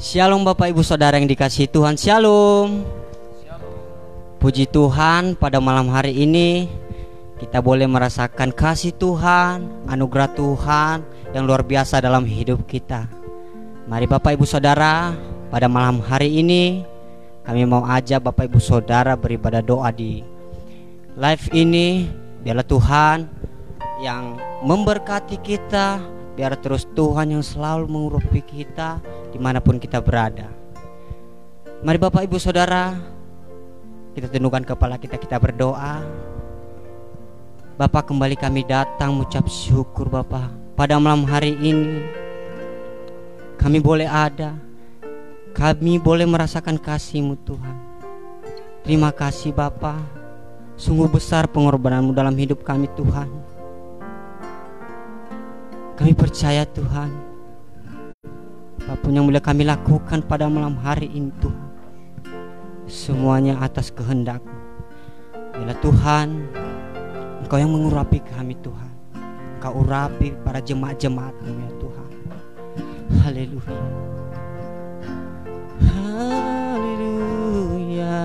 Shalom Bapak Ibu Saudara yang dikasihi Tuhan. Shalom. Puji Tuhan, pada malam hari ini kita boleh merasakan kasih Tuhan, anugerah Tuhan yang luar biasa dalam hidup kita. Mari Bapak Ibu Saudara, pada malam hari ini kami mau ajak Bapak Ibu Saudara beribadah doa di live ini. Biarlah Tuhan yang memberkati kita, biar terus Tuhan yang selalu mengurapi kita dimanapun kita berada. Mari Bapak Ibu Saudara, kita tundukkan kepala kita, kita berdoa. Bapak, kembali kami datang mengucap syukur Bapak. Pada malam hari ini kami boleh ada, kami boleh merasakan kasih-Mu Tuhan. Terima kasih Bapak, sungguh besar pengorbanan-Mu dalam hidup kami Tuhan. Kami percaya Tuhan, apapun yang boleh kami lakukan pada malam hari ini Tuhan, semuanya atas kehendak-Mu. Bila Tuhan, Engkau yang mengurapi kami Tuhan, Engkau urapi para jemaat-jemaat-Mu ya Tuhan. Haleluya, haleluya.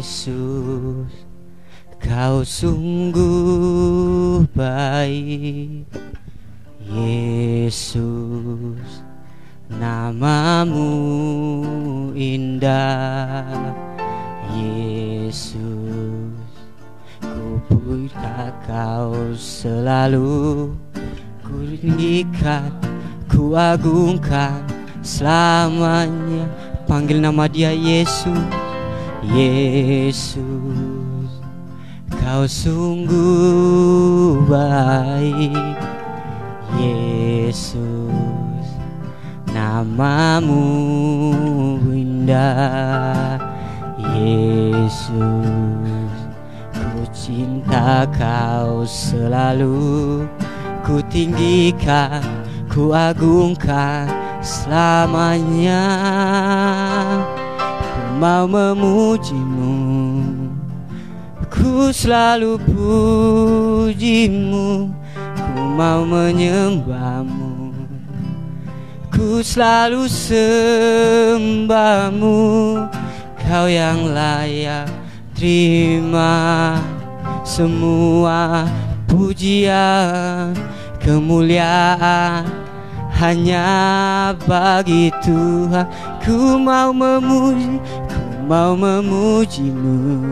Yesus, Kau sungguh baik. Yesus, nama-Mu indah. Yesus, ku puja Kau selalu, ku tinggikan, ku agungkan selamanya. Panggil nama Dia Yesus. Yesus, Kau sungguh baik. Yesus, nama-Mu indah. Yesus, ku cinta Kau selalu, ku tinggikan, ku agungkan selamanya. Mau memuji-Mu, ku selalu puji-Mu. Ku mau menyembah-Mu, ku selalu sembah-Mu. Kau yang layak terima semua pujian, kemuliaan hanya bagi Tuhan. Ku mau memuji, ku mau memuji-Mu,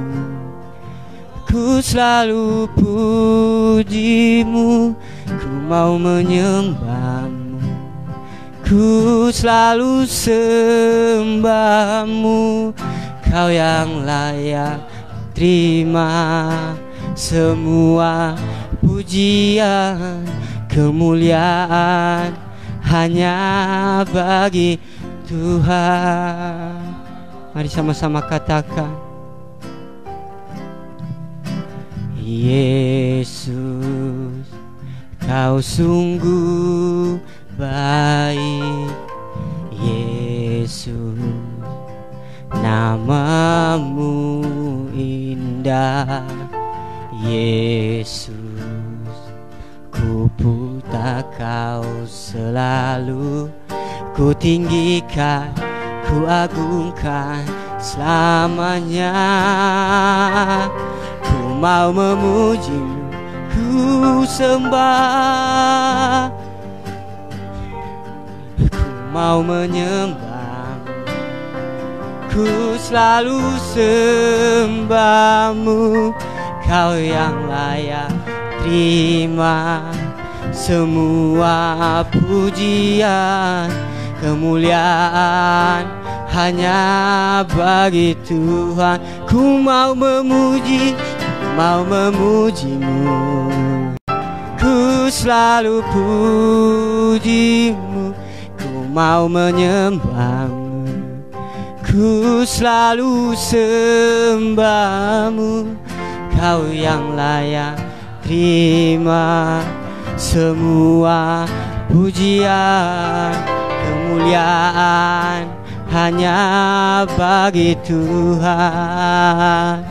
ku selalu puji-Mu. Ku mau menyembah-Mu, ku selalu sembah-Mu. Kau yang layak terima semua pujian, kemuliaan hanya bagi Tuhan. Mari sama-sama katakan, Yesus, Kau sungguh baik. Yesus, nama-Mu indah. Yesus, ku puja Kau selalu, ku tinggikan, ku agungkan selamanya. Ku mau memuji-Mu, ku sembah. Ku mau menyembah-Mu, ku selalu sembah-Mu. Kau yang layak terima semua pujian, kemuliaan hanya bagi Tuhan. Ku mau memuji, mau memuji-Mu, ku selalu puji-Mu. Ku mau menyembah-Mu, ku selalu sembah-Mu. Kau yang layak terima semua pujian, kemuliaan hanya bagi Tuhan.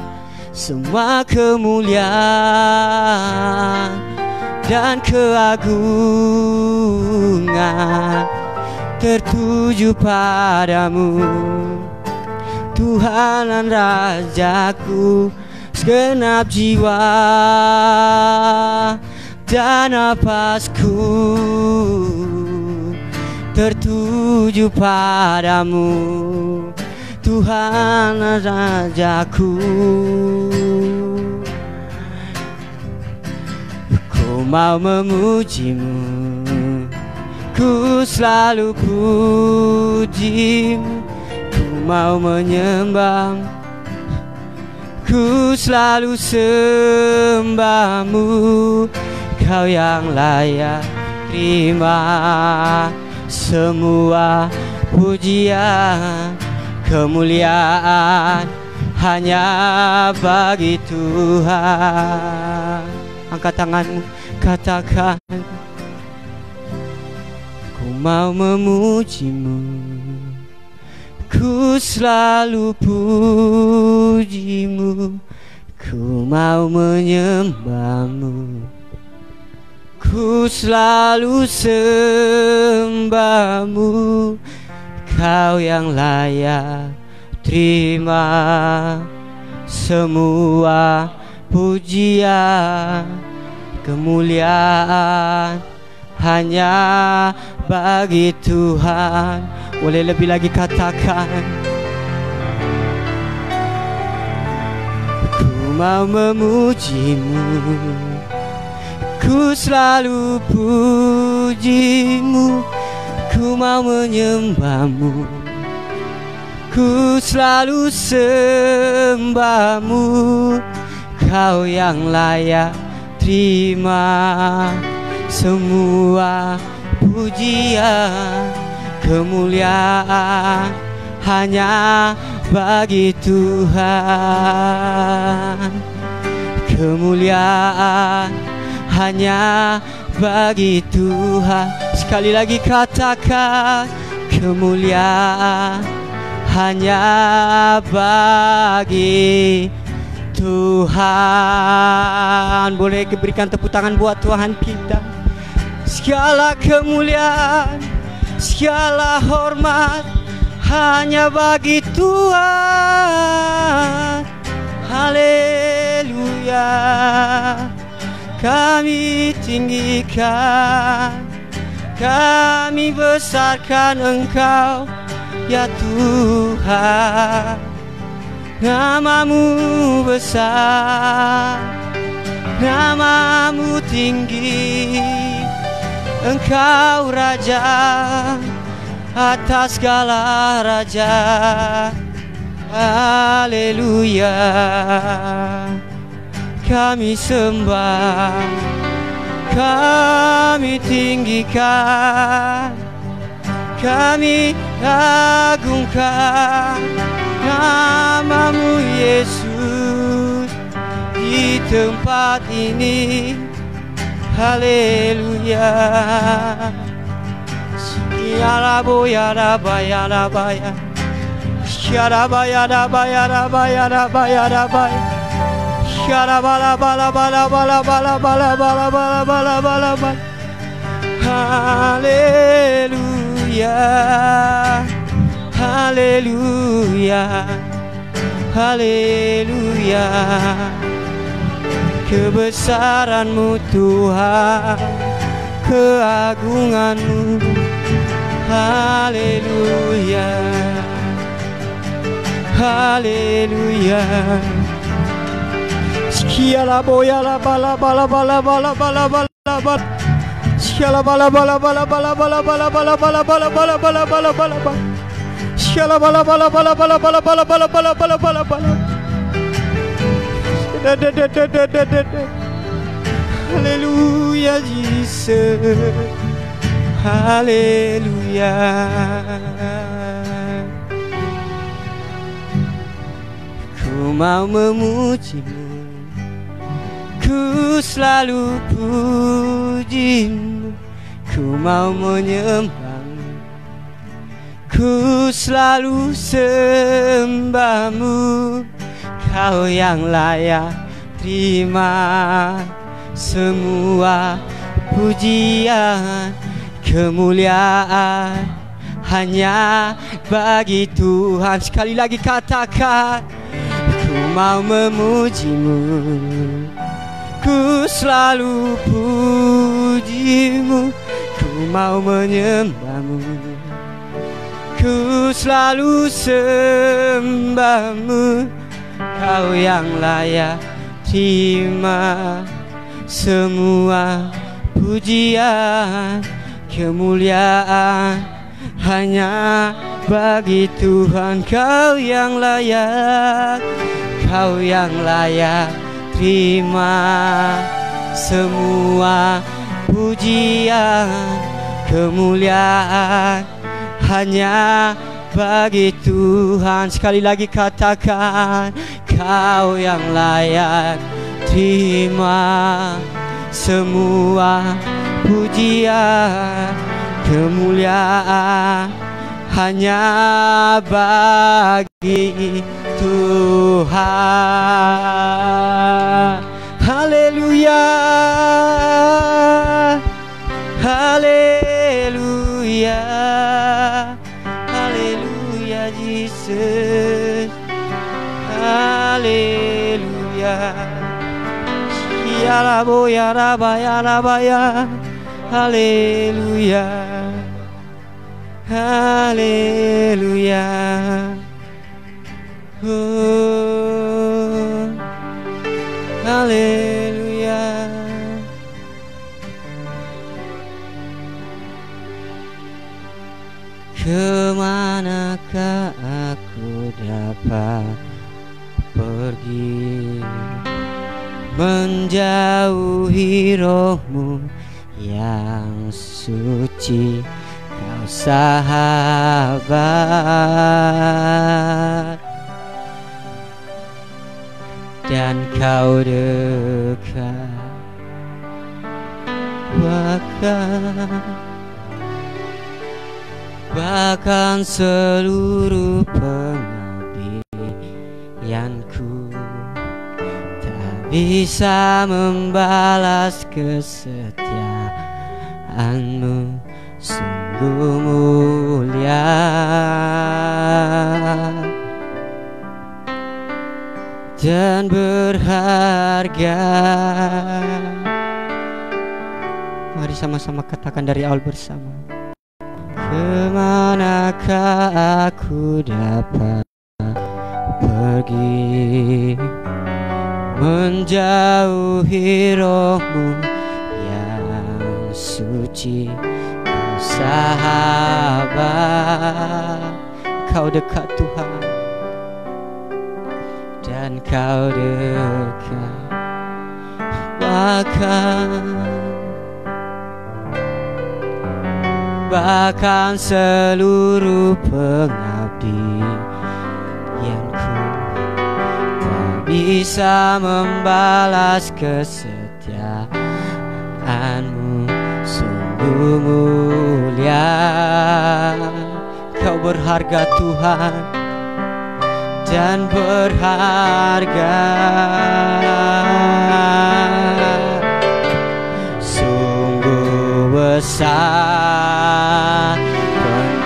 semua kemuliaan dan keagungan tertuju padamu, Tuhan dan Rajaku. Segenap jiwa dan napasku tertuju padamu, Tuhan dan Rajaku. Ku mau memujimu, ku selalu pujimu. Ku mau menyembahmu, ku selalu sembahmu. Kau yang layak terima semua pujian, kemuliaan hanya bagi Tuhan. Angkat tanganmu, katakan, ku mau memujimu, ku selalu pujimu. Ku mau menyembahmu, ku selalu sembahmu. Kau yang layak terima semua pujian, kemuliaan hanya bagi Tuhan. Boleh lebih lagi katakan, ku mau memujimu, ku selalu pujimu. Ku mau menyembahmu, ku selalu sembahmu. Kau yang layak terima semua pujian, kemuliaan hanya bagi Tuhan. Kemuliaan hanya bagi Tuhan. Sekali lagi katakan, kemuliaan hanya bagi Tuhan. Boleh berikan tepuk tangan buat Tuhan kita. Segala kemuliaan, segala hormat hanya bagi Tuhan. Haleluya. Kami tinggikan, kami besarkan Engkau, ya Tuhan. Namamu besar, namamu tinggi. Engkau Raja atas segala raja. Haleluya. Kami sembah, kami tinggikan, kami agungkan namamu Yesus di tempat ini. Haleluya. Yarabayarabayarabaya, Yarabayarabayarabayarabayarabaya, Yarabalabalabalabalabalabalabalabalabalabalabalabala. Haleluya, haleluya, haleluya. Kebesaran-Mu Tuhan, keagungan-Mu. Haleluya, haleluya. Siala boya la bala bala bala bala bala bala bala. Siala bala bala bala bala bala bala bala bala bala bala bala bala bala bala. Siala bala bala bala bala bala bala bala bala bala bala bala. Haleluya Jesus. Haleluya. Ku mau memujimu, ku selalu pujimu. Ku mau menyembahmu, ku selalu sembahmu. Kau yang layak terima semua pujian, kemuliaan hanya bagi Tuhan. Sekali lagi katakan, ku mau memujimu, ku selalu pujimu, ku mau menyembahmu, ku selalu sembahmu. Kau yang layak terima semua pujian, kemuliaan hanya bagi Tuhan. Kau yang layak, kau yang layak terima semua pujian, kemuliaan hanya bagi Tuhan. Sekali lagi katakan, kau yang layak terima semua pujian, kemuliaan hanya bagi Tuhan. Haleluya, haleluya, haleluya Jesus, haleluya. Ya Rabbo, ya Rabba, ya Rabba, ya haleluya, haleluya. Oh, haleluya. Kemanakah aku dapat pergi menjauhi rohmu yang suci, kau sahabat dan kau dekat, bahkan seluruh pengabdianku tak bisa membalas kesetiaanmu. Sungguh mulia dan berharga. Mari sama-sama katakan dari awal bersama. Kemanakah aku dapat pergi menjauhi rohmu yang suci, kau sahabat, kau dekat Tuhan dan kau dekat, bahkan seluruh pengabdianku tak bisa membalas kesetiaanmu. Sungguh mulia, kau berharga Tuhan dan berharga. Sungguh besar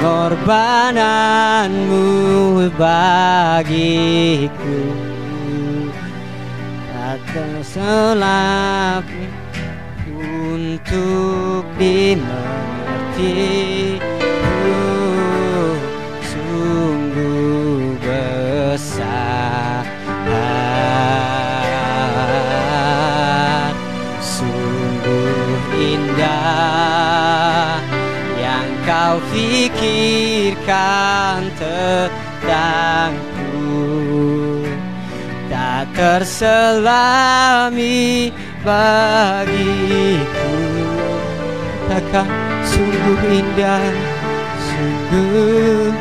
pengorbananmu bagiku, tak terselapnya untuk dimengerti. Sungguh besar, sungguh indah yang kau pikirkan tentangku, tak terselami bagiku. Katakan sungguh indah, sungguh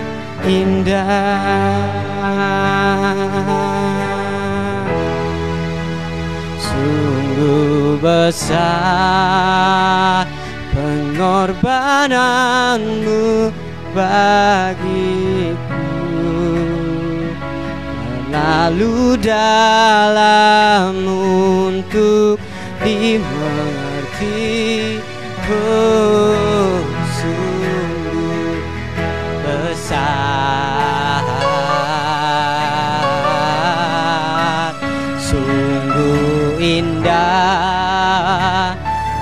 indah, sungguh besar pengorbananmu bagiku. terlalu dalam untuk dimengerti. Oh, sungguh besar, sungguh indah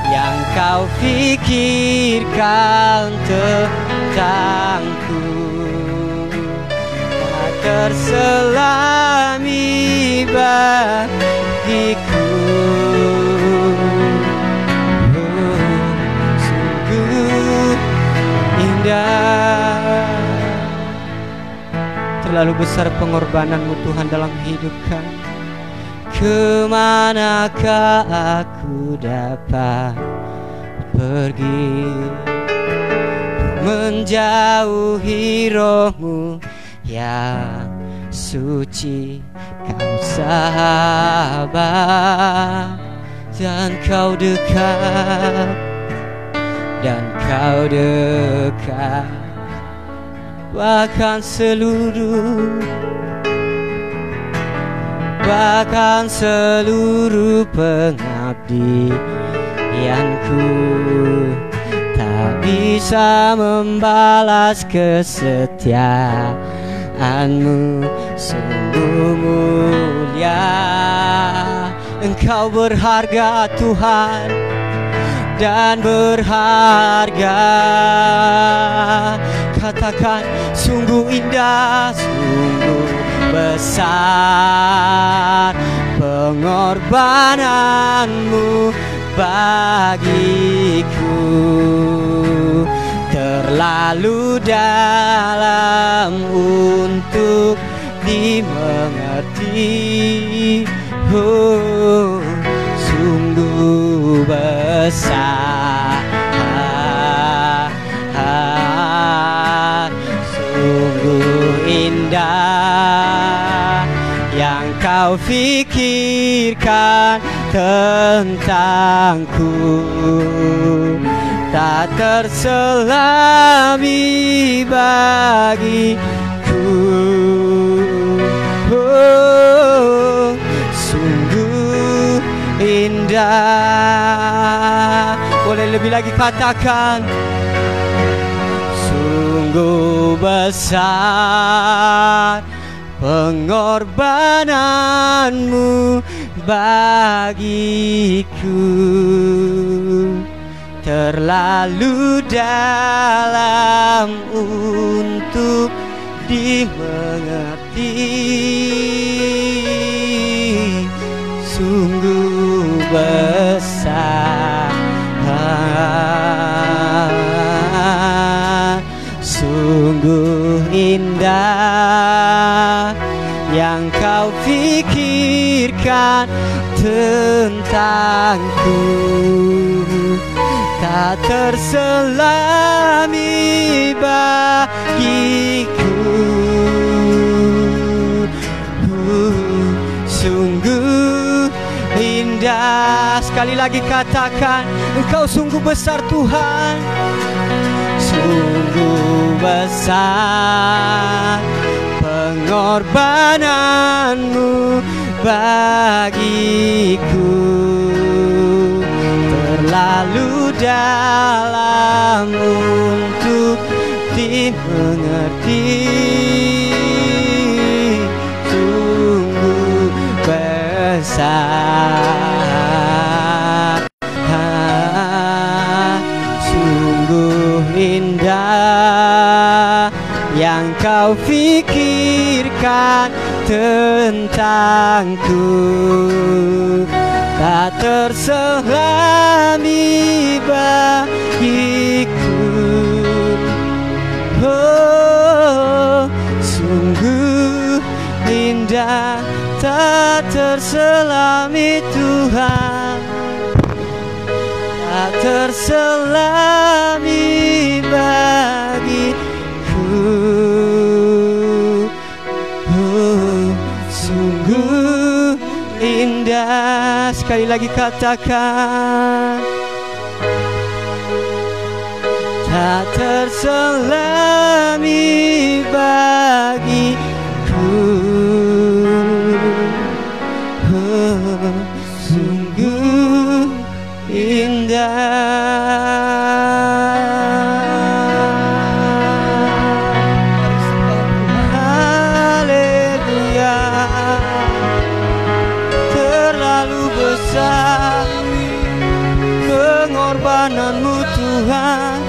yang kau pikirkan tentangku. Tak terselami bagiku. Terlalu besar pengorbananmu Tuhan dalam hidup kami. Kemanakah aku dapat pergi menjauhi rohmu yang suci? Kau sahabat dan kau dekat, dan kau dekat, bahkan seluruh pengabdianku tak bisa membalas kesetiaanmu. Sungguh mulia, Engkau berharga Tuhan, dan berharga. Katakan, sungguh indah, sungguh besar pengorbananmu bagiku. Terlalu dalam untuk dimengerti. Oh, sungguh besar, sungguh indah yang kau pikirkan tentangku. Tak terselami bagiku. Oh, sungguh indah. Boleh lebih lagi katakan, sungguh besar pengorbananmu bagiku. Terlalu dalam untuk dimengerti. Sungguh besar, sungguh indah yang kau pikirkan tentangku. Tak terselami bagiku. Sungguh indah. Sekali lagi katakan, Engkau sungguh besar Tuhan. Sungguh besar pengorbananmu bagiku. Terlalu dalam untuk dimengerti. Sungguh besar, sungguh indah yang kau pikirkan tentangku. Tak terselami bagiku. Oh, sungguh indah, tak terselami Tuhan, tak terselami bagiku. Oh, sungguh indah. Sekali lagi katakan, tak terselami bagiku. sungguh indah. Haleluya, terlalu besar pengorbananmu Tuhan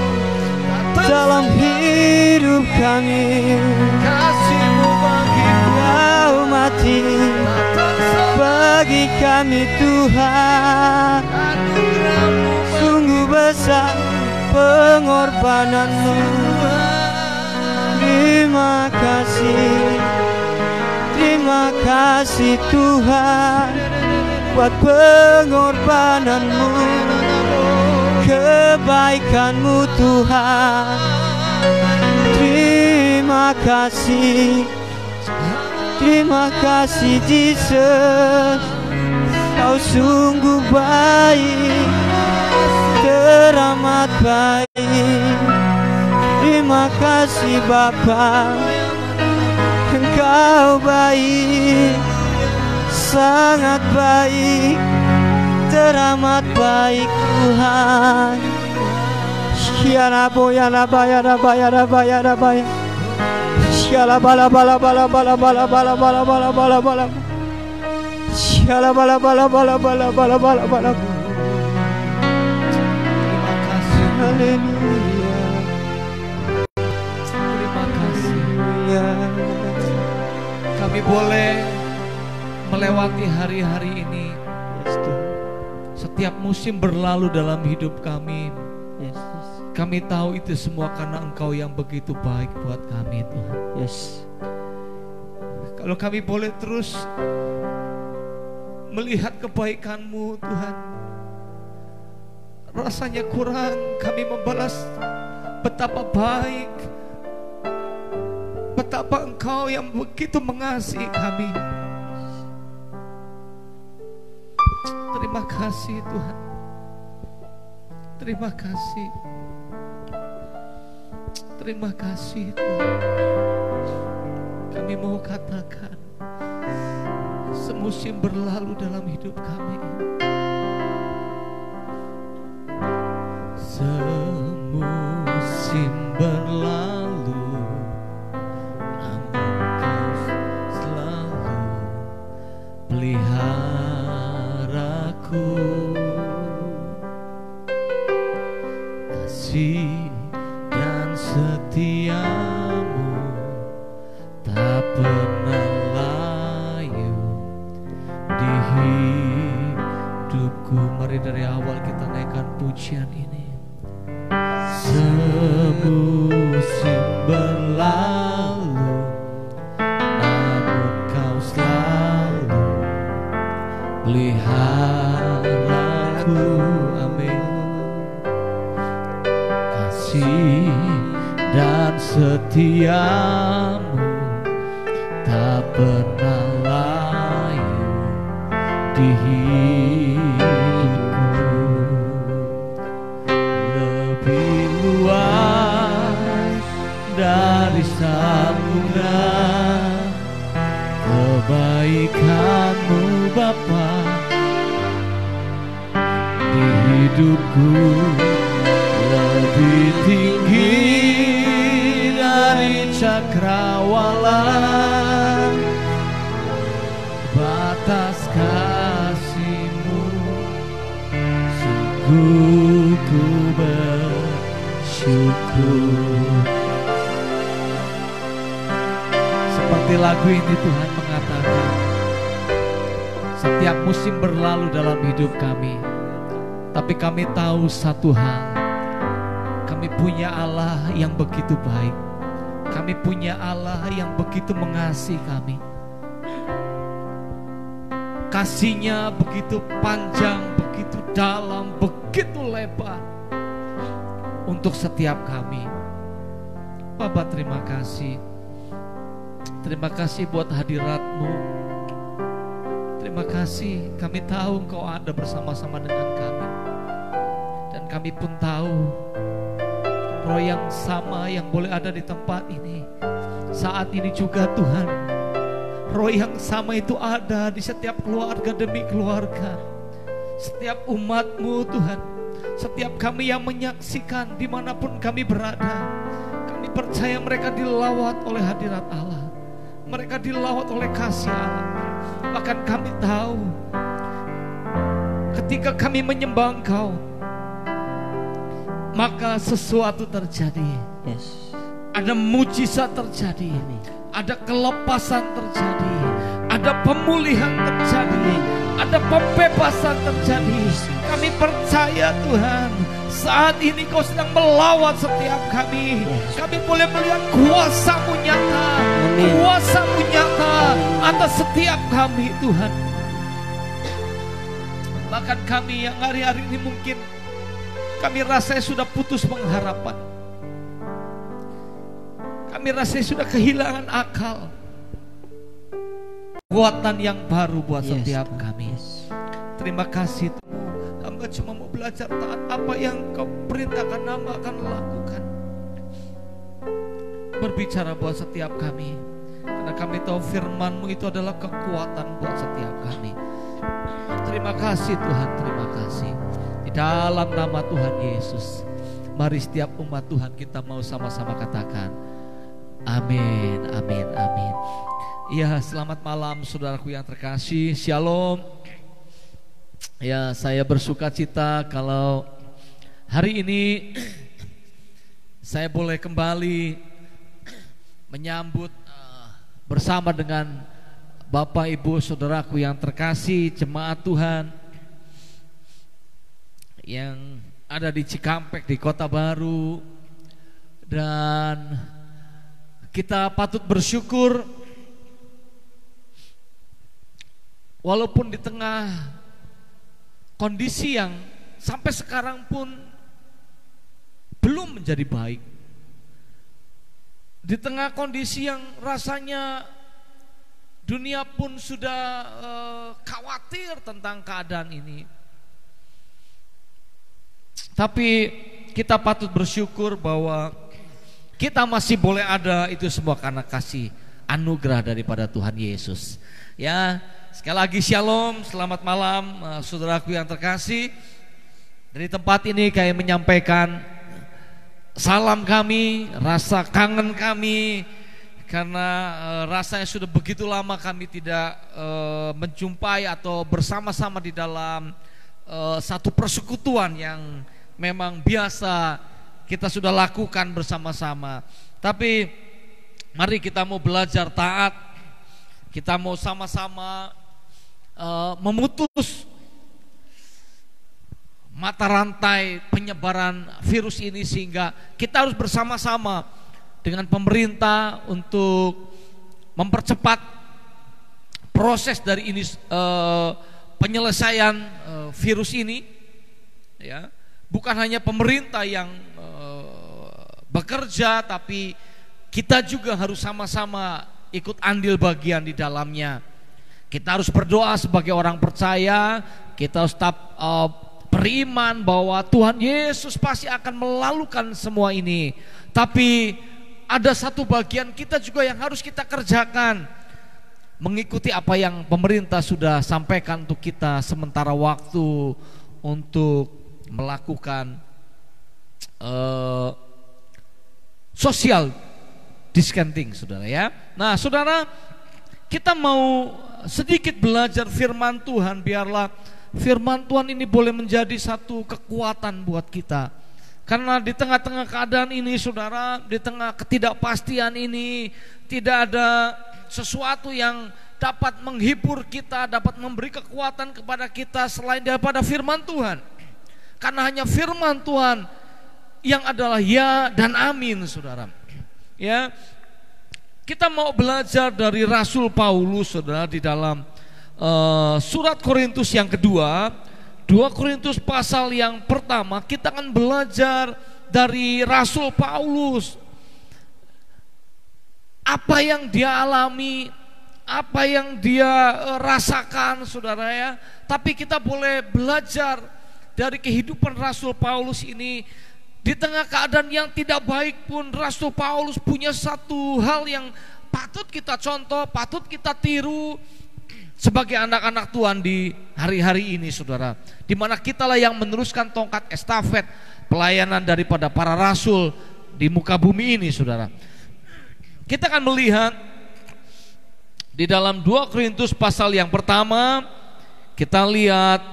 dalam hidup kami. Kasih-Mu bagiku, Kau mati bagi kami Tuhan. anugerah-Mu Sungguh besar pengorbananmu. Terima kasih Tuhan buat pengorbananmu, kebaikanmu Tuhan. Terima kasih Jesus, Kau sungguh baik, teramat baik. Terima kasih Bapa, Engkau baik, sangat baik, teramat baik Tuhan. Haleluya. Terima kasih. Kami boleh melewati hari-hari ini. Setiap musim berlalu dalam hidup kami. Kami tahu itu semua karena Engkau yang begitu baik buat kami Tuhan. Kalau kami boleh terus melihat kebaikan-Mu Tuhan, rasanya kurang kami membalas betapa baik, betapa Engkau yang begitu mengasihi kami. Terima kasih Tuhan. Terima kasih. Terima kasih Tuhan. Kami mau katakan, semusim berlalu dalam hidup kami. Semusim berlalu, namun Kau selalu peliharaku. Kasih dan setiamu tak pernah layu di hidupku. Mari dari awal kita naikkan pujian ini. Semusim berlalu, namun Kau selalu peliharaku. Amin. Kasih dan setiamu tak pernah layu di hidupku. Lebih luas dari samudra kebaikan-Mu Bapa di hidupku. Lebih tinggi dari cakrawala, batas kasih-Mu sungguh ku bersyukur. Seperti lagu ini Tuhan mengatakan, setiap musim berlalu dalam hidup kami, tapi kami tahu satu hal, kami punya Allah yang begitu baik. Kami punya Allah yang begitu mengasihi kami. Kasih-Nya begitu panjang, begitu dalam, begitu lebar untuk setiap kami. Bapa, terima kasih. Terima kasih buat hadirat-Mu. Terima kasih, kami tahu Engkau ada bersama-sama dengan kami. Dan kami pun tahu Roh yang sama yang boleh ada di tempat ini saat ini juga Tuhan roh yang sama itu ada di setiap keluarga demi keluarga, setiap umat-Mu Tuhan, setiap kami yang menyaksikan dimanapun kami berada. Kami percaya mereka dilawat oleh hadirat Allah, mereka dilawat oleh kasih Allah. Bahkan kami tahu ketika kami menyembah Engkau, maka sesuatu terjadi. Ada mujizat terjadi, ada kelepasan terjadi, ada pemulihan terjadi, ada pembebasan terjadi. Kami percaya Tuhan, saat ini Kau sedang melawat setiap kami. Kami boleh melihat kuasa-Mu nyata, kuasa-Mu nyata atas setiap kami Tuhan. Bahkan kami yang hari-hari ini mungkin kami rasanya sudah putus pengharapan, kami rasanya sudah kehilangan akal. Kekuatan yang baru buat setiap kami. Terima kasih Tuhan. Hamba cuma mau belajar taat apa yang Kau perintahkan hamba akan lakukan. Berbicara buat setiap kami, karena kami tahu firman-Mu itu adalah kekuatan buat setiap kami. Terima kasih Tuhan, terima kasih. Di dalam nama Tuhan Yesus, mari setiap umat Tuhan kita mau sama-sama katakan amin, amin, amin. Ya, selamat malam saudaraku yang terkasih. Shalom. Ya, saya bersuka cita kalau hari ini saya boleh kembali menyambut bersama dengan Bapak Ibu saudaraku yang terkasih, jemaat Tuhan yang ada di Cikampek, di Kota Baru. Dan kita patut bersyukur walaupun di tengah kondisi yang sampai sekarang pun belum menjadi baik, di tengah kondisi yang rasanya dunia pun sudah khawatir tentang keadaan ini, tapi kita patut bersyukur bahwa kita masih boleh ada. Itu semua karena kasih anugerah daripada Tuhan Yesus. Ya, sekali lagi shalom, selamat malam saudaraku yang terkasih. Dari tempat ini kami menyampaikan salam kami, rasa kangen kami, karena rasanya sudah begitu lama kami tidak menjumpai atau bersama-sama di dalam satu persekutuan yang memang biasa kita sudah lakukan bersama-sama. Tapi mari kita mau belajar taat, kita mau sama-sama memutus mata rantai penyebaran virus ini, sehingga kita harus bersama-sama dengan pemerintah untuk mempercepat proses dari ini, penyelesaian virus ini. Ya, bukan hanya pemerintah yang bekerja, tapi kita juga harus sama-sama ikut andil bagian di dalamnya. Kita harus berdoa sebagai orang percaya, kita harus tetap beriman bahwa Tuhan Yesus pasti akan melalukan semua ini. Tapi ada satu bagian kita juga yang harus kita kerjakan, mengikuti apa yang pemerintah sudah sampaikan untuk kita sementara waktu untuk melakukan social distancing, saudara ya. Nah, saudara, kita mau sedikit belajar firman Tuhan. Biarlah firman Tuhan ini boleh menjadi satu kekuatan buat kita. Karena di tengah-tengah keadaan ini, saudara, di tengah ketidakpastian ini, tidak ada sesuatu yang dapat menghibur kita, dapat memberi kekuatan kepada kita selain daripada firman Tuhan. Karena hanya firman Tuhan yang adalah ya dan amin, saudara. Ya, kita mau belajar dari Rasul Paulus, saudara, di dalam surat Korintus yang kedua, 2 Korintus pasal yang pertama. Kita akan belajar dari Rasul Paulus, apa yang dia alami, apa yang dia rasakan, saudara ya. Tapi kita boleh belajar dari kehidupan Rasul Paulus ini. Di tengah keadaan yang tidak baik pun, Rasul Paulus punya satu hal yang patut kita contoh, patut kita tiru sebagai anak-anak Tuhan di hari-hari ini, saudara, di mana kitalah yang meneruskan tongkat estafet pelayanan daripada para rasul di muka bumi ini, saudara. Kita akan melihat di dalam 2 Korintus pasal yang pertama, kita lihat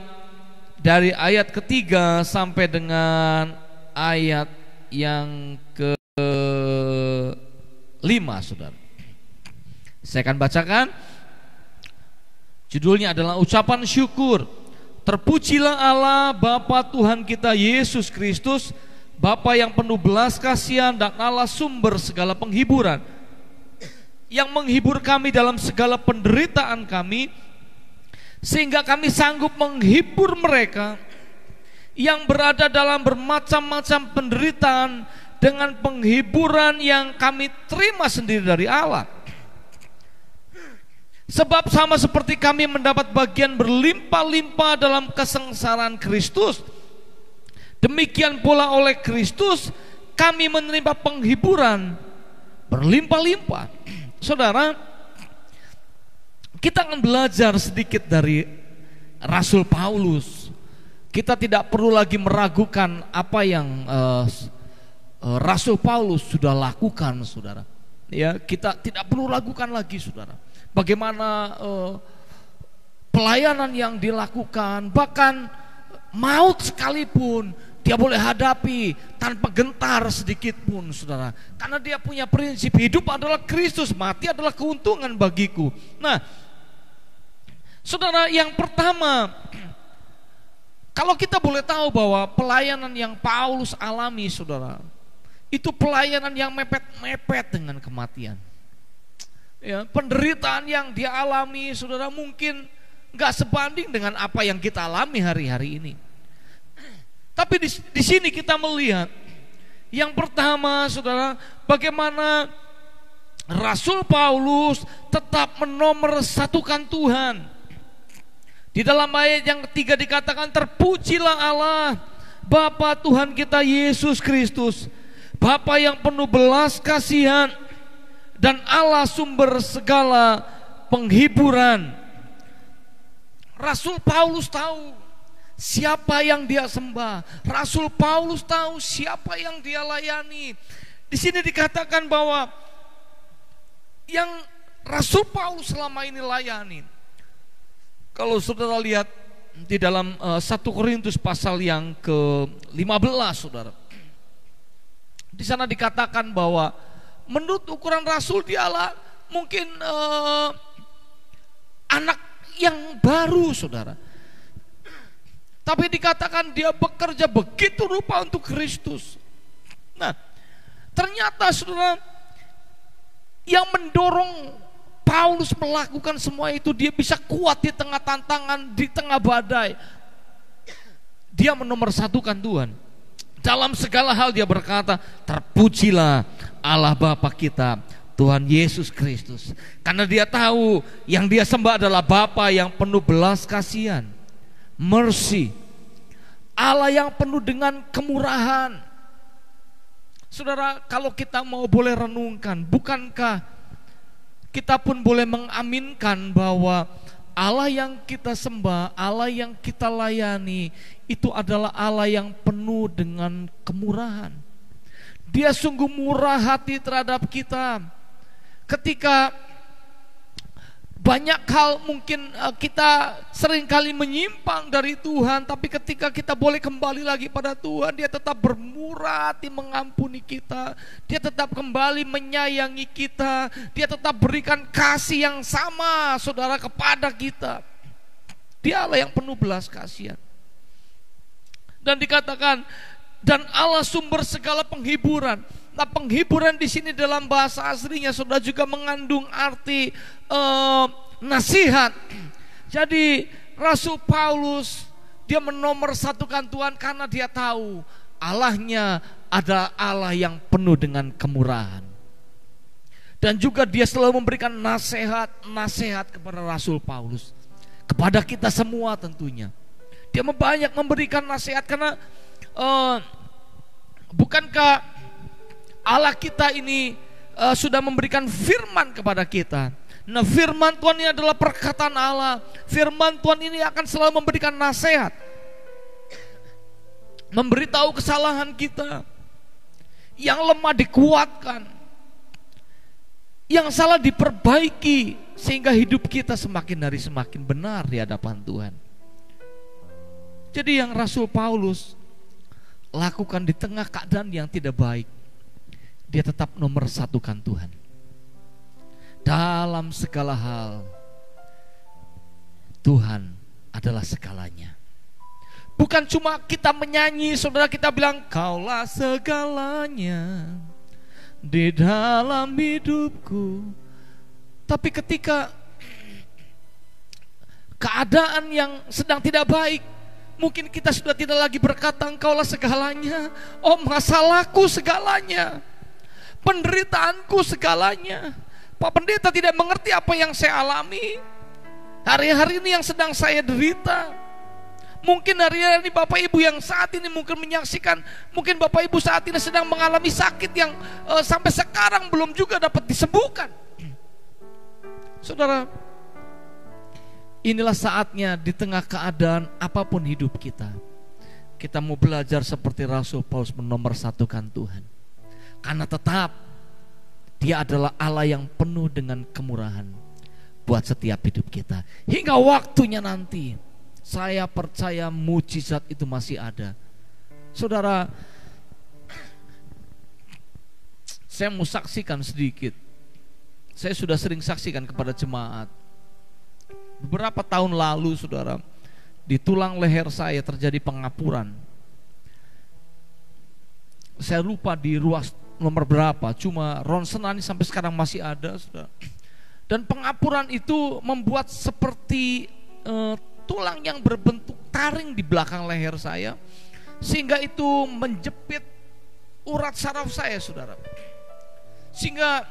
dari ayat ketiga sampai dengan ayat yang ke-5, saudara. Saya akan bacakan. Judulnya adalah ucapan syukur. Terpujilah Allah Bapa Tuhan kita Yesus Kristus, Bapa yang penuh belas kasihan dan Allah sumber segala penghiburan, yang menghibur kami dalam segala penderitaan kami, sehingga kami sanggup menghibur mereka yang berada dalam bermacam-macam penderitaan dengan penghiburan yang kami terima sendiri dari Allah. Sebab sama seperti kami mendapat bagian berlimpah-limpah dalam kesengsaraan Kristus, demikian pula oleh Kristus kami menerima penghiburan berlimpah-limpah. Saudara, kita akan belajar sedikit dari Rasul Paulus. Kita tidak perlu lagi meragukan apa yang Rasul Paulus sudah lakukan, saudara. Ya, kita tidak perlu ragukan lagi, saudara. Bagaimana pelayanan yang dilakukan, bahkan maut sekalipun dia boleh hadapi tanpa gentar sedikit pun, saudara. Karena dia punya prinsip, hidup adalah Kristus, mati adalah keuntungan bagiku. Nah, saudara, yang pertama, kalau kita boleh tahu bahwa pelayanan yang Paulus alami, saudara, itu pelayanan yang mepet-mepet dengan kematian. Ya, penderitaan yang dia alami, saudara, mungkin gak sebanding dengan apa yang kita alami hari-hari ini. Tapi di sini kita melihat yang pertama, saudara, bagaimana Rasul Paulus tetap menomorsatukan Tuhan. Di dalam ayat yang ketiga dikatakan, terpujilah Allah Bapa Tuhan kita Yesus Kristus, Bapa yang penuh belas kasihan dan Allah sumber segala penghiburan. Rasul Paulus tahu siapa yang dia sembah. Rasul Paulus tahu siapa yang dia layani. Di sini dikatakan bahwa yang Rasul Paulus selama ini layani, kalau saudara lihat di dalam 1 Korintus pasal yang ke-15, saudara, di sana dikatakan bahwa menurut ukuran Rasul dialah mungkin anak yang baru, saudara. Tapi dikatakan dia bekerja begitu rupa untuk Kristus. Nah, ternyata, saudara, yang mendorong Paulus melakukan semua itu, dia bisa kuat di tengah tantangan, di tengah badai. Dia menomorsatukan Tuhan. Dalam segala hal dia berkata, terpujilah Allah Bapa kita, Tuhan Yesus Kristus. Karena dia tahu yang dia sembah adalah Bapa yang penuh belas kasihan, mercy, Allah yang penuh dengan kemurahan. Saudara, kalau kita mau boleh renungkan, bukankah kita pun boleh mengaminkan bahwa Allah yang kita sembah, Allah yang kita layani, itu adalah Allah yang penuh dengan kemurahan. Dia sungguh murah hati terhadap kita. Ketika banyak hal mungkin kita seringkali menyimpang dari Tuhan, tapi ketika kita boleh kembali lagi pada Tuhan, dia tetap bermurah hati mengampuni kita. Dia tetap kembali menyayangi kita. Dia tetap berikan kasih yang sama, saudara, kepada kita. Dia Allah yang penuh belas kasihan. Dan dikatakan, dan Allah sumber segala penghiburan. Nah, penghiburan di sini dalam bahasa aslinya, saudara, juga mengandung arti nasihat. Jadi Rasul Paulus dia menomorsatukan Tuhan karena dia tahu Allahnya adalah Allah yang penuh dengan kemurahan. Dan juga dia selalu memberikan nasihat kepada Rasul Paulus, kepada kita semua tentunya. Dia banyak memberikan nasihat karena bukankah Allah kita ini sudah memberikan firman kepada kita. Nah, firman Tuhan ini adalah perkataan Allah. Firman Tuhan ini akan selalu memberikan nasihat, memberitahu kesalahan kita, yang lemah dikuatkan, yang salah diperbaiki, sehingga hidup kita semakin hari semakin benar di hadapan Tuhan. Jadi yang Rasul Paulus lakukan di tengah keadaan yang tidak baik, dia tetap nomor satukan Tuhan. Dalam segala hal, Tuhan adalah segalanya. Bukan cuma kita menyanyi, saudara, kita bilang Kaulah segalanya di dalam hidupku. Tapi ketika keadaan yang sedang tidak baik, mungkin kita sudah tidak lagi berkata Engkaulah segalanya. Oh, masalahku segalanya, penderitaanku segalanya. Pak Pendeta tidak mengerti apa yang saya alami hari-hari ini, yang sedang saya derita. Mungkin hari-hari ini Bapak Ibu yang saat ini mungkin menyaksikan, mungkin Bapak Ibu saat ini sedang mengalami sakit yang sampai sekarang belum juga dapat disembuhkan. Saudara, inilah saatnya di tengah keadaan apapun hidup kita, kita mau belajar seperti Rasul Paulus menomorsatukan Tuhan. Karena tetap Dia adalah Allah yang penuh dengan kemurahan buat setiap hidup kita. Hingga waktunya nanti, saya percaya mujizat itu masih ada. Saudara, saya mau saksikan sedikit. Saya sudah sering saksikan kepada jemaat. Beberapa tahun lalu, saudara, di tulang leher saya terjadi pengapuran. Saya lupa di ruas nomor berapa, cuma ronsenan ini sampai sekarang masih ada, saudara. Dan pengapuran itu membuat seperti tulang yang berbentuk taring di belakang leher saya, sehingga itu menjepit urat saraf saya, saudara. Sehingga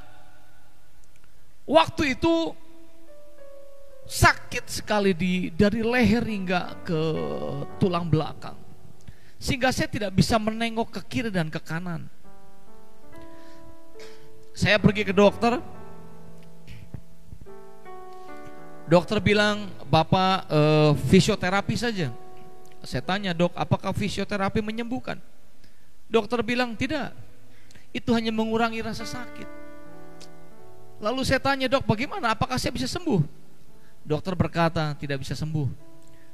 waktu itu sakit sekali dari leher hingga ke tulang belakang, sehingga saya tidak bisa menengok ke kiri dan ke kanan. Saya pergi ke dokter. Dokter bilang, Bapak fisioterapi saja. Saya tanya, Dok, apakah fisioterapi menyembuhkan? Dokter bilang, tidak, itu hanya mengurangi rasa sakit. Lalu saya tanya, Dok, bagaimana, apakah saya bisa sembuh? Dokter berkata, tidak bisa sembuh.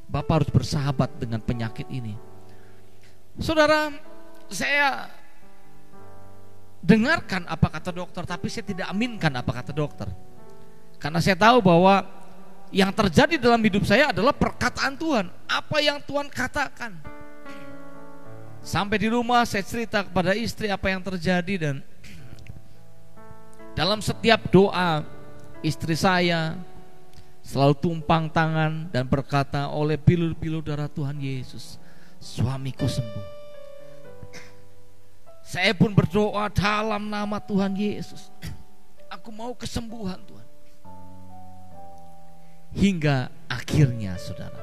Bapak harus bersahabat dengan penyakit ini. Saudara, saya dengarkan apa kata dokter, tapi saya tidak aminkan apa kata dokter. Karena saya tahu bahwa yang terjadi dalam hidup saya adalah perkataan Tuhan, apa yang Tuhan katakan. Sampai di rumah saya cerita kepada istri apa yang terjadi, dan dalam setiap doa istri saya selalu tumpang tangan dan berkata, oleh bilur-bilur darah Tuhan Yesus, suamiku sembuh. Saya pun berdoa dalam nama Tuhan Yesus, aku mau kesembuhan Tuhan. Hingga akhirnya, saudara,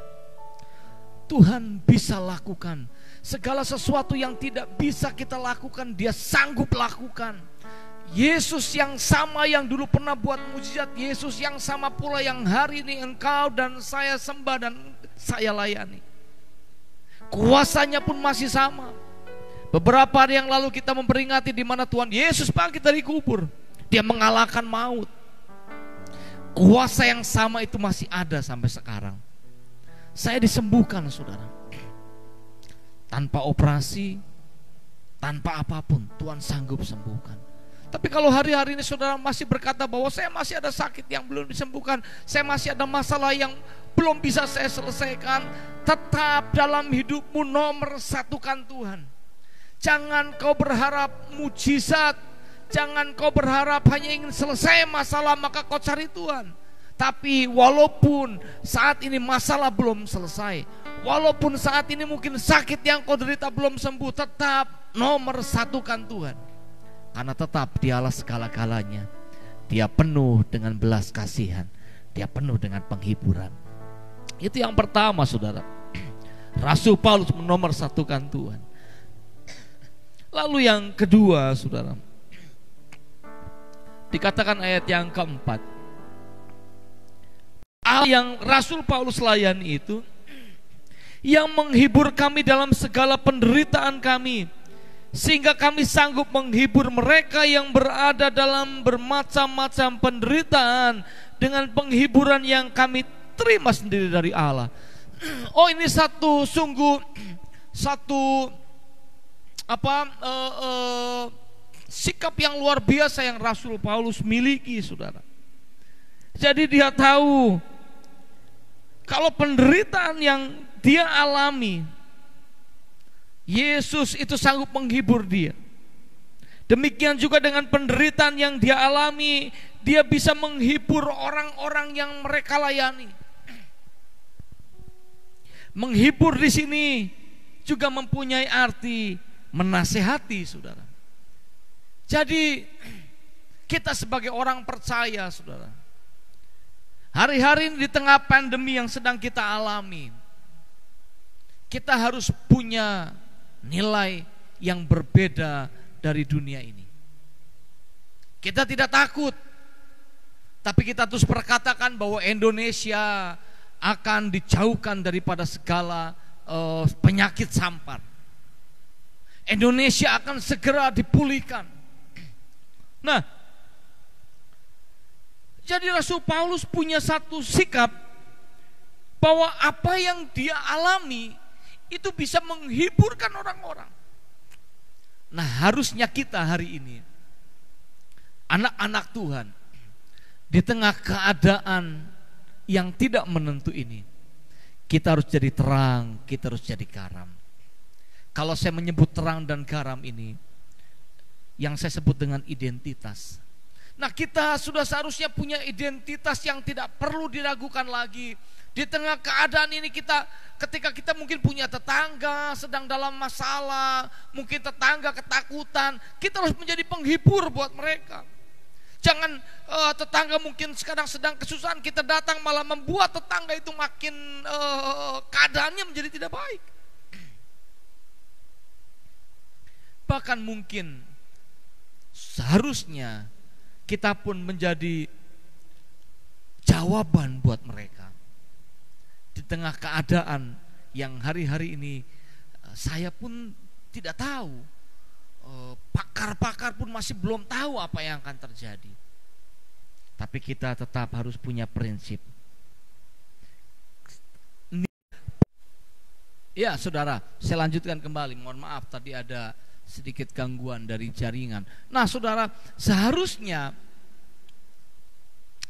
Tuhan bisa lakukan segala sesuatu yang tidak bisa kita lakukan, Dia sanggup lakukan. Yesus yang sama yang dulu pernah buat mujizat, Yesus yang sama pula yang hari ini engkau dan saya sembah dan saya layani. Kuasanya pun masih sama. Beberapa hari yang lalu kita memperingati di mana Tuhan Yesus bangkit dari kubur. Dia mengalahkan maut. Kuasa yang sama itu masih ada sampai sekarang. Saya disembuhkan, saudara. Tanpa operasi, tanpa apapun, Tuhan sanggup sembuhkan. Tapi kalau hari-hari ini saudara masih berkata bahwa saya masih ada sakit yang belum disembuhkan, saya masih ada masalah yang belum bisa saya selesaikan, tetap dalam hidupmu nomor satukan Tuhan. Jangan kau berharap mujizat, jangan kau berharap hanya ingin selesai masalah maka kau cari Tuhan. Tapi walaupun saat ini masalah belum selesai, walaupun saat ini mungkin sakit yang kau derita belum sembuh, tetap nomor satukan Tuhan. Karena tetap Dialah segala-galanya. Dia penuh dengan belas kasihan, Dia penuh dengan penghiburan. Itu yang pertama, saudara. Rasul Paulus menomorsatukan Tuhan. Lalu yang kedua, saudara, Dikatakan ayat yang keempat, Allah yang Rasul Paulus layani itu, yang menghibur kami dalam segala penderitaan kami, sehingga kami sanggup menghibur mereka yang berada dalam bermacam-macam penderitaan dengan penghiburan yang kami terima sendiri dari Allah. Oh, ini satu sikap yang luar biasa yang Rasul Paulus miliki, saudara. Jadi dia tahu kalau penderitaan yang dia alami, Yesus itu sanggup menghibur dia. Demikian juga dengan penderitaan yang dia alami, dia bisa menghibur orang-orang yang mereka layani. Menghibur di sini juga mempunyai arti menasehati, saudara. Jadi kita sebagai orang percaya, saudara, hari-hari ini di tengah pandemi yang sedang kita alami, kita harus punya nilai yang berbeda dari dunia ini. Kita tidak takut, tapi kita terus berkatakan bahwa Indonesia akan dijauhkan daripada segala penyakit sampar. Indonesia akan segera dipulihkan. Nah, jadi Rasul Paulus punya satu sikap bahwa apa yang dia alami itu bisa menghiburkan orang-orang. Nah, harusnya kita hari ini, anak-anak Tuhan, di tengah keadaan yang tidak menentu ini, kita harus jadi terang, kita harus jadi garam. Kalau saya menyebut terang dan garam ini, yang saya sebut dengan identitas. Nah, kita sudah seharusnya punya identitas yang tidak perlu diragukan lagi. Di tengah keadaan ini ketika kita mungkin punya tetangga sedang dalam masalah, mungkin tetangga ketakutan, kita harus menjadi penghibur buat mereka. Jangan tetangga mungkin sekarang sedang kesusahan, kita datang malah membuat tetangga itu makin keadaannya menjadi tidak baik. Bahkan mungkin seharusnya kita pun menjadi jawaban buat mereka. Di tengah keadaan yang hari-hari ini saya pun tidak tahu, pakar-pakar pun masih belum tahu apa yang akan terjadi. Tapi kita tetap harus punya prinsip. Ya, saudara, saya lanjutkan kembali. Mohon maaf tadi ada sedikit gangguan dari jaringan. Nah, saudara, seharusnya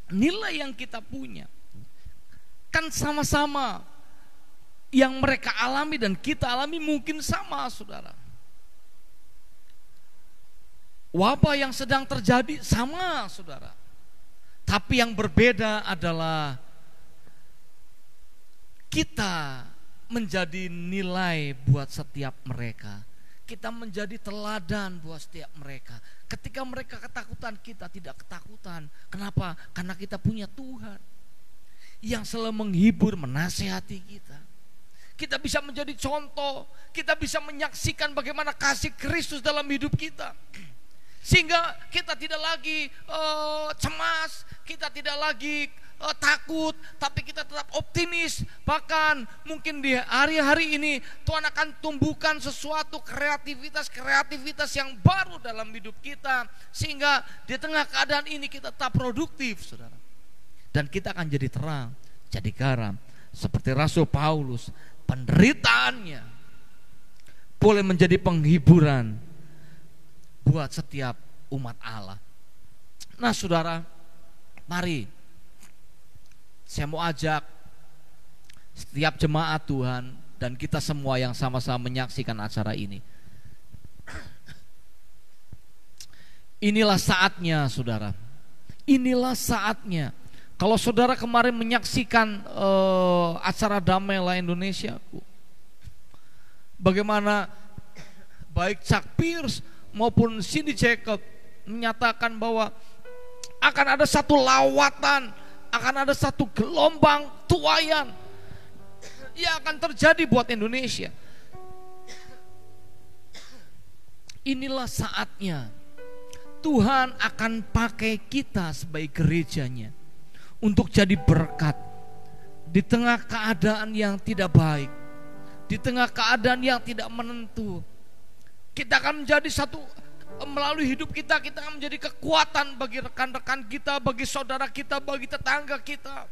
nilai yang kita punya kan sama-sama yang mereka alami dan kita alami mungkin sama, saudara. Wabah yang sedang terjadi sama, saudara. Tapi yang berbeda adalah kita menjadi nilai buat setiap mereka. Kita menjadi teladan buat setiap mereka. Ketika mereka ketakutan, kita tidak ketakutan. Kenapa? Karena kita punya Tuhan yang selalu menghibur, menasihati kita. Kita bisa menjadi contoh, kita bisa menyaksikan bagaimana kasih Kristus dalam hidup kita. Sehingga kita tidak lagi cemas, kita tidak lagi takut, tapi kita tetap optimis. Bahkan mungkin di hari-hari ini Tuhan akan tumbuhkan sesuatu kreativitas yang baru dalam hidup kita, sehingga di tengah keadaan ini kita tetap produktif, saudara. Dan kita akan jadi terang, jadi garam. Seperti Rasul Paulus, penderitaannya boleh menjadi penghiburan buat setiap umat Allah. Nah, saudara, mari saya mau ajak setiap jemaat Tuhan dan kita semua yang sama-sama menyaksikan acara ini. Inilah saatnya, saudara. Inilah saatnya. Kalau saudara kemarin menyaksikan acara Damailah Indonesia, bagaimana baik Chuck Pierce maupun Cindy Jacob menyatakan bahwa akan ada satu lawatan, akan ada satu gelombang tuaian yang akan terjadi buat Indonesia. Inilah saatnya Tuhan akan pakai kita sebagai gerejanya untuk jadi berkat di tengah keadaan yang tidak baik, di tengah keadaan yang tidak menentu. Kita akan menjadi satu, melalui hidup kita akan menjadi kekuatan bagi rekan-rekan kita, bagi saudara kita, bagi tetangga kita.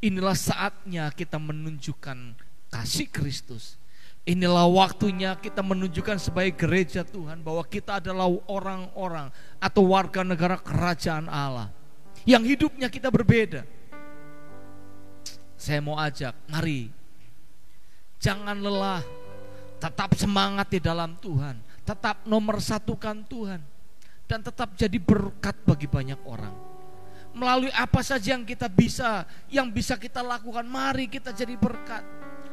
Inilah saatnya kita menunjukkan kasih Kristus. Inilah waktunya kita menunjukkan sebagai gereja Tuhan bahwa kita adalah orang-orang atau warga negara kerajaan Allah yang hidupnya kita berbeda. Saya mau ajak, mari jangan lelah, tetap semangat di dalam Tuhan, tetap nomor satukan Tuhan, dan tetap jadi berkat bagi banyak orang. Melalui apa saja yang bisa kita lakukan, mari kita jadi berkat.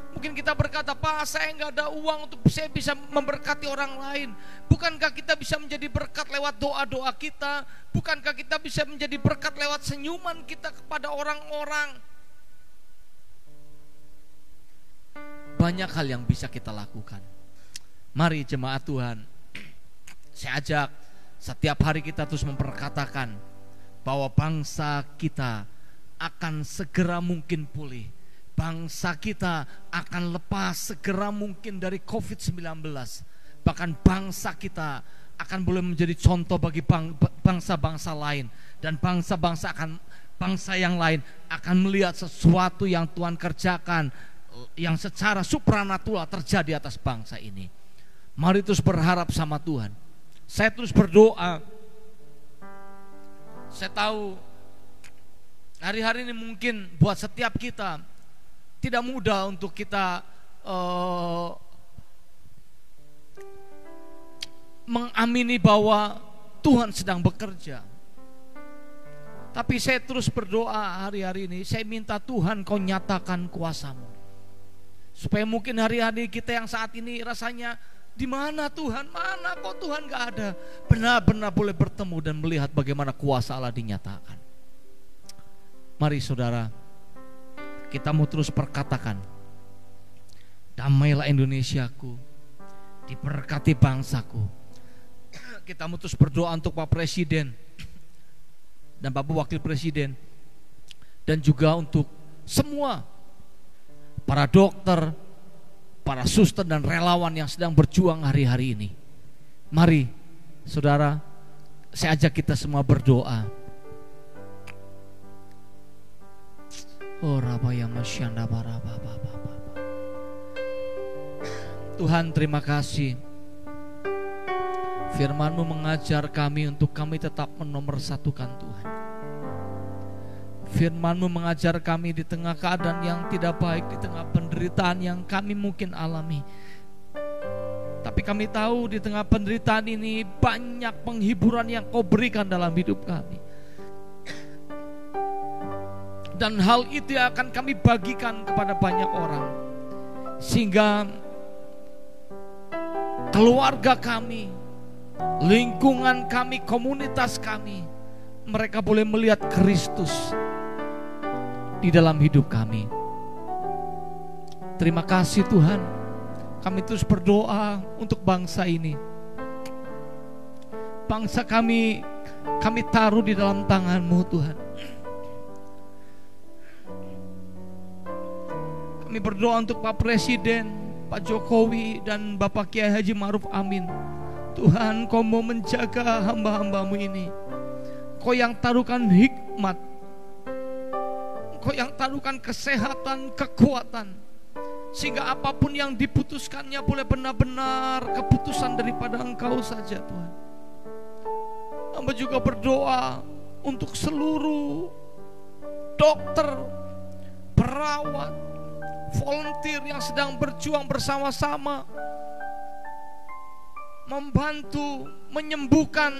Mungkin kita berkata, Pak, saya nggak ada uang untuk saya bisa memberkati orang lain. Bukankah kita bisa menjadi berkat lewat doa-doa kita? Bukankah kita bisa menjadi berkat lewat senyuman kita kepada orang-orang? Banyak hal yang bisa kita lakukan. Mari jemaat Tuhan, saya ajak setiap hari kita terus memperkatakan bahwa bangsa kita akan segera mungkin pulih. Bangsa kita akan lepas segera mungkin dari COVID-19. Bahkan bangsa kita akan boleh menjadi contoh bagi bangsa-bangsa lain. Dan bangsa yang lain akan melihat sesuatu yang Tuhan kerjakan, yang secara supranatural terjadi atas bangsa ini. Mari terus berharap sama Tuhan. Saya terus berdoa. Saya tahu hari-hari ini mungkin buat setiap kita tidak mudah untuk kita mengamini bahwa Tuhan sedang bekerja. Tapi saya terus berdoa hari-hari ini, saya minta Tuhan kau nyatakan kuasa-Mu. Supaya mungkin hari-hari kita yang saat ini rasanya, di mana Tuhan? Mana kok Tuhan gak ada? Benar-benar boleh bertemu dan melihat bagaimana kuasa Allah dinyatakan. Mari saudara, kita mau terus perkatakan, damailah Indonesiaku, diberkati bangsaku. Kita mau terus berdoa untuk Pak Presiden dan Bapak Wakil Presiden, dan juga untuk semua para dokter, para suster dan relawan yang sedang berjuang hari-hari ini. Mari saudara, saya ajak kita semua berdoa. Tuhan, terima kasih. Firman-Mu mengajar kami untuk kami tetap menomorsatukan Tuhan. Firman-Mu mengajar kami di tengah keadaan yang tidak baik, di tengah penderitaan yang kami mungkin alami. Tapi kami tahu di tengah penderitaan ini banyak penghiburan yang Kau berikan dalam hidup kami. Dan hal itu akan kami bagikan kepada banyak orang, sehingga keluarga kami, lingkungan kami, komunitas kami, mereka boleh melihat Kristus di dalam hidup kami. Terima kasih Tuhan. Kami terus berdoa untuk bangsa ini. Bangsa kami taruh di dalam tangan-Mu Tuhan. Kami berdoa untuk Pak Presiden, Pak Jokowi, dan Bapak Kiai Haji Ma'ruf Amin. Tuhan, Kau mau menjaga hamba-hamba-Mu ini. Kau yang taruhkan hikmat, Kau yang taruhkan kesehatan, kekuatan, sehingga apapun yang diputuskannya boleh benar-benar keputusan daripada Engkau saja Tuhan. Hamba juga berdoa untuk seluruh dokter, perawat, volunteer yang sedang berjuang bersama-sama membantu menyembuhkan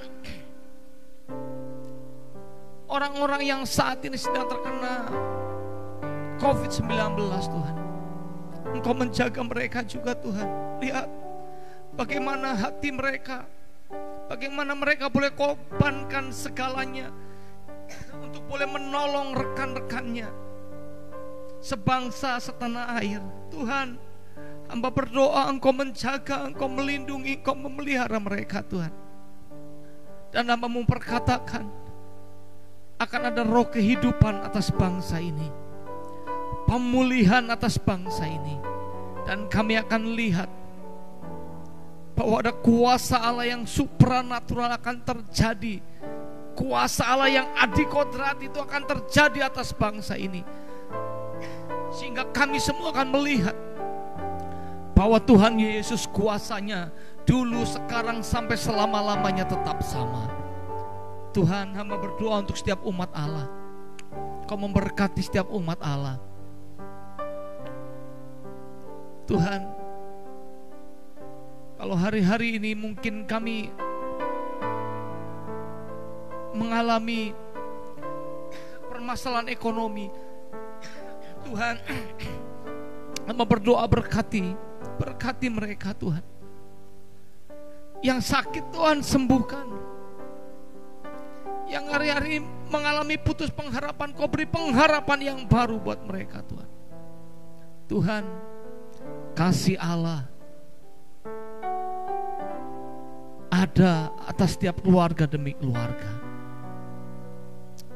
orang-orang yang saat ini sedang terkena COVID-19 Tuhan. Engkau menjaga mereka juga Tuhan. Lihat bagaimana hati mereka, bagaimana mereka boleh korbankan segalanya untuk boleh menolong rekan-rekannya sebangsa setanah air. Tuhan, hamba berdoa Engkau menjaga, Engkau melindungi, Engkau memelihara mereka Tuhan. Dan Hamba memperkatakan akan ada roh kehidupan atas bangsa ini, pemulihan atas bangsa ini. Dan kami akan lihat bahwa ada kuasa Allah yang supranatural akan terjadi. Kuasa Allah yang adikodrat itu akan terjadi atas bangsa ini. Sehingga kami semua akan melihat bahwa Tuhan Yesus kuasanya dulu, sekarang, sampai selama-lamanya tetap sama. Tuhan, Hamba berdoa untuk setiap umat Allah. Kau memberkati setiap umat Allah. Tuhan, kalau hari-hari ini mungkin kami mengalami permasalahan ekonomi, Tuhan, Hamba berdoa berkati mereka Tuhan. Yang sakit Tuhan sembuhkan. Yang hari-hari mengalami putus pengharapan, Kau beri pengharapan yang baru buat mereka Tuhan. Tuhan, kasih Allah ada atas setiap keluarga demi keluarga.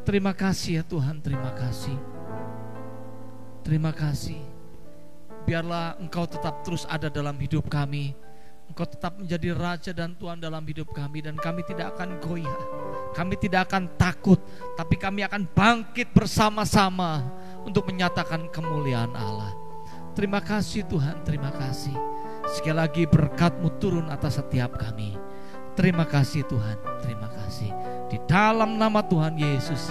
Terima kasih ya Tuhan, terima kasih. Terima kasih. Biarlah Engkau tetap terus ada dalam hidup kami. Engkau tetap menjadi Raja dan Tuhan dalam hidup kami. Dan kami tidak akan goyah, kami tidak akan takut, tapi kami akan bangkit bersama-sama untuk menyatakan kemuliaan Allah. Terima kasih Tuhan, terima kasih. Sekali lagi berkat-Mu turun atas setiap kami. Terima kasih Tuhan, terima kasih. Di dalam nama Tuhan Yesus,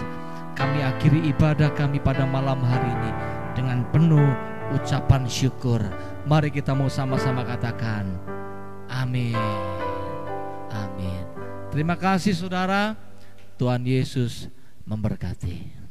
kami akhiri ibadah kami pada malam hari ini dengan penuh ucapan syukur. Mari kita mau sama-sama katakan amin. Amin. Terima kasih saudara. Tuhan Yesus memberkati.